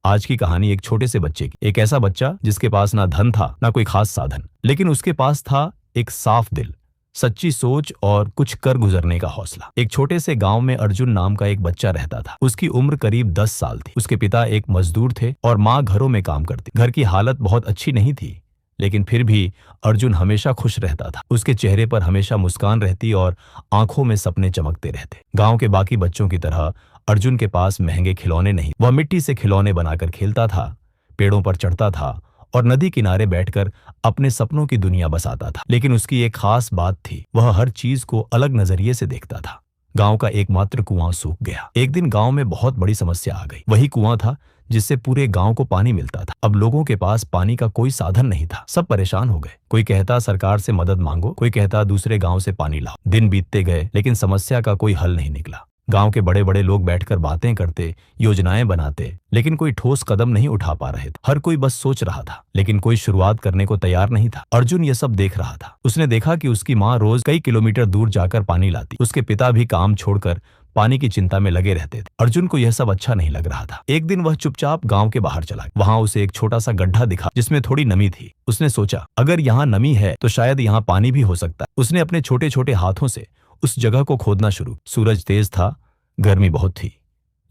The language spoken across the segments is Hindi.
आज की कहानी एक छोटे से बच्चे की। एक ऐसा बच्चा जिसके पास ना धन था ना कोई खास साधन, लेकिन उसके पास था एक साफ दिल, सच्ची सोच और कुछ कर गुजरने का हौसला। एक छोटे से गांव में अर्जुन नाम का एक बच्चा रहता था। उसकी उम्र करीब 10 साल थी। उसके पिता एक मजदूर थे और माँ घरों में काम करती। घर की हालत बहुत अच्छी नहीं थी, लेकिन फिर भी अर्जुन हमेशा खुश रहता था। उसके चेहरे पर हमेशा मुस्कान रहती और आंखों में सपने चमकते रहते। गांव के बाकी बच्चों की तरह अर्जुन के पास महंगे खिलौने नहीं। वह मिट्टी से खिलौने बनाकर खेलता था, पेड़ों पर चढ़ता था और नदी किनारे बैठकर अपने सपनों की दुनिया बसाता था। लेकिन उसकी एक खास बात थी, वह हर चीज को अलग नजरिए से देखता था। गांव का एकमात्र कुआं सूख गया। एक दिन गांव में बहुत बड़ी समस्या आ गई। वही कुआं था जिससे पूरे गांव को पानी मिलता था। अब लोगों के पास पानी का कोई साधन नहीं था। सब परेशान हो गए। कोई कहता सरकार से मदद मांगो, कोई कहता दूसरे गांव से पानी लाओ। दिन बीतते गए, लेकिन समस्या का कोई हल नहीं निकला। गांव के बड़े बड़े लोग बैठकर बातें करते, योजनाएं बनाते, लेकिन कोई ठोस कदम नहीं उठा पा रहे थे। हर कोई बस सोच रहा था, लेकिन कोई शुरुआत करने को तैयार नहीं था। अर्जुन ये सब देख रहा था। उसने देखा कि उसकी माँ रोज कई किलोमीटर दूर जाकर पानी लाती। उसके पिता भी काम छोड़कर पानी की चिंता में लगे रहते थे। अर्जुन को यह सब अच्छा नहीं लग रहा था। एक दिन वह चुपचाप गांव के बाहर चला। वहां उसे एक छोटा सा गड्ढा दिखा जिसमें थोड़ी नमी थी। उसने सोचा, अगर यहाँ नमी है तो शायद यहाँ पानी भी हो सकता है। उसने अपने छोटे छोटे हाथों से उस जगह को खोदना शुरू। सूरज तेज था, गर्मी बहुत थी,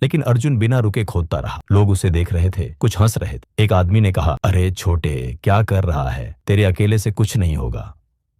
लेकिन अर्जुन बिना रुके खोदता रहा। लोग उसे देख रहे थे, कुछ हंस रहे थे। एक आदमी ने कहा, अरे छोटे, क्या कर रहा है, तेरे अकेले से कुछ नहीं होगा।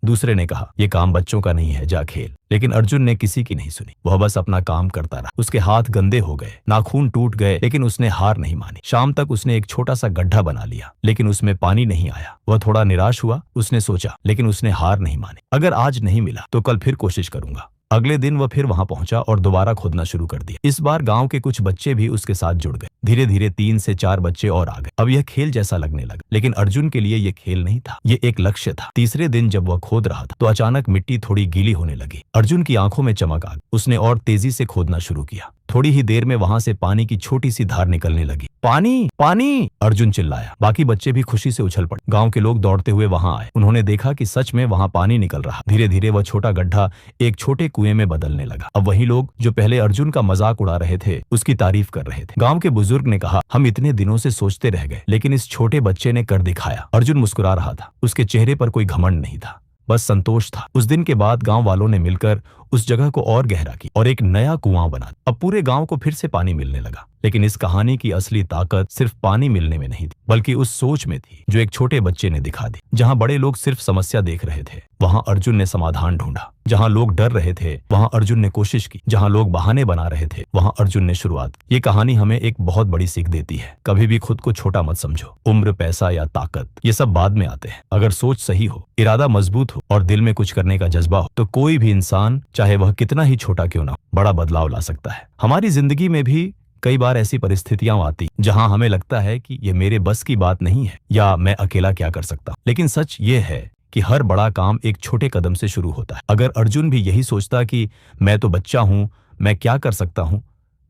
दूसरे ने कहा, ये काम बच्चों का नहीं है, जा खेल। लेकिन अर्जुन ने किसी की नहीं सुनी। वह बस अपना काम करता रहा। उसके हाथ गंदे हो गए, नाखून टूट गए, लेकिन उसने हार नहीं मानी। शाम तक उसने एक छोटा सा गड्ढा बना लिया, लेकिन उसमें पानी नहीं आया। वह थोड़ा निराश हुआ। उसने सोचा, लेकिन उसने हार नहीं मानी। अगर आज नहीं मिला तो कल फिर कोशिश करूंगा। अगले दिन वह फिर वहां पहुंचा और दोबारा खोदना शुरू कर दिया। इस बार गांव के कुछ बच्चे भी उसके साथ जुड़ गए। धीरे धीरे 3 से 4 बच्चे और आ गए। अब यह खेल जैसा लगने लगा, लेकिन अर्जुन के लिए यह खेल नहीं था, ये एक लक्ष्य था। तीसरे दिन जब वह खोद रहा था तो अचानक मिट्टी थोड़ी गीली होने लगी। अर्जुन की आंखों में चमक आ गई। उसने और तेजी से खोदना शुरू किया। थोड़ी ही देर में वहां से पानी की छोटी सी धार निकलने लगी। पानी, पानी, अर्जुन चिल्लाया। बाकी बच्चे भी खुशी से उछल पड़े। गांव के लोग दौड़ते हुए वहां आए। उन्होंने देखा कि सच में वहां पानी निकल रहा। धीरे धीरे वह छोटा गड्ढा एक छोटे कुएं में बदलने लगा। अब वही लोग जो पहले अर्जुन का मजाक उड़ा रहे थे, उसकी तारीफ कर रहे थे। गांव के बुजुर्ग ने कहा, हम इतने दिनों से सोचते रह गए, लेकिन इस छोटे बच्चे ने कर दिखाया। अर्जुन मुस्कुरा रहा था। उसके चेहरे पर कोई घमंड नहीं था, बस संतोष था। उस दिन के बाद गांव वालों ने मिलकर उस जगह को और गहरा किया और एक नया कुआं बना। अब पूरे गांव को फिर से पानी मिलने लगा। लेकिन इस कहानी की असली ताकत सिर्फ पानी मिलने में नहीं थी, बल्कि उस सोच में थी जो एक छोटे बच्चे ने दिखा दी। जहां बड़े लोग सिर्फ समस्या देख रहे थे, वहां अर्जुन ने समाधान ढूंढा। जहां लोग डर रहे थे, वहां अर्जुन ने कोशिश की। जहां लोग बहाने बना रहे थे, वहां अर्जुन ने शुरुआत की। ये कहानी हमें एक बहुत बड़ी सीख देती है, कभी भी खुद को छोटा मत समझो। उम्र, पैसा या ताकत, ये सब बाद में आते हैं। अगर सोच सही हो, इरादा मजबूत हो और दिल में कुछ करने का जज्बा हो, तो कोई भी इंसान, चाहे वह कितना ही छोटा क्यों ना हो, बड़ा बदलाव ला सकता है। हमारी जिंदगी में भी कई बार ऐसी परिस्थितियां आती जहां हमें लगता है कि ये मेरे बस की बात नहीं है या मैं अकेला क्या कर सकता हूं। लेकिन सच ये है कि हर बड़ा काम एक छोटे कदम से शुरू होता है। अगर अर्जुन भी यही सोचता कि मैं तो बच्चा हूं, मैं क्या कर सकता हूं,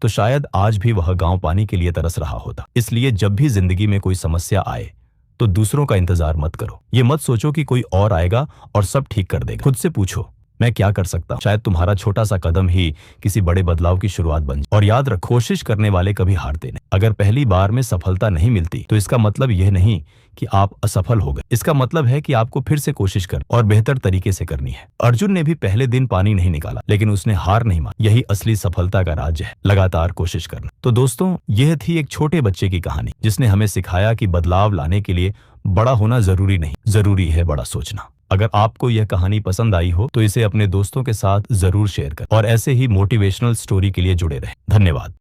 तो शायद आज भी वह गांव पानी के लिए तरस रहा होता। इसलिए जब भी जिंदगी में कोई समस्या आए तो दूसरों का इंतजार मत करो। ये मत सोचो कि कोई और आएगा और सब ठीक कर देगा। खुद से पूछो, मैं क्या कर सकता हूं? शायद तुम्हारा छोटा सा कदम ही किसी बड़े बदलाव की शुरुआत बन जाए। और याद रखो, कोशिश करने वाले कभी हारते नहीं। अगर पहली बार में सफलता नहीं मिलती तो इसका मतलब यह नहीं कि आप असफल हो गए। इसका मतलब है कि आपको फिर से कोशिश कर और बेहतर तरीके से करनी है। अर्जुन ने भी पहले दिन पानी नहीं निकाला, लेकिन उसने हार नहीं मानी। यही असली सफलता का राज है, लगातार कोशिश करना। तो दोस्तों, यह थी एक छोटे बच्चे की कहानी जिसने हमें सिखाया कि बदलाव लाने के लिए बड़ा होना जरूरी नहीं, जरूरी है बड़ा सोचना। अगर आपको यह कहानी पसंद आई हो तो इसे अपने दोस्तों के साथ जरूर शेयर करें और ऐसे ही मोटिवेशनल स्टोरी के लिए जुड़े रहें। धन्यवाद।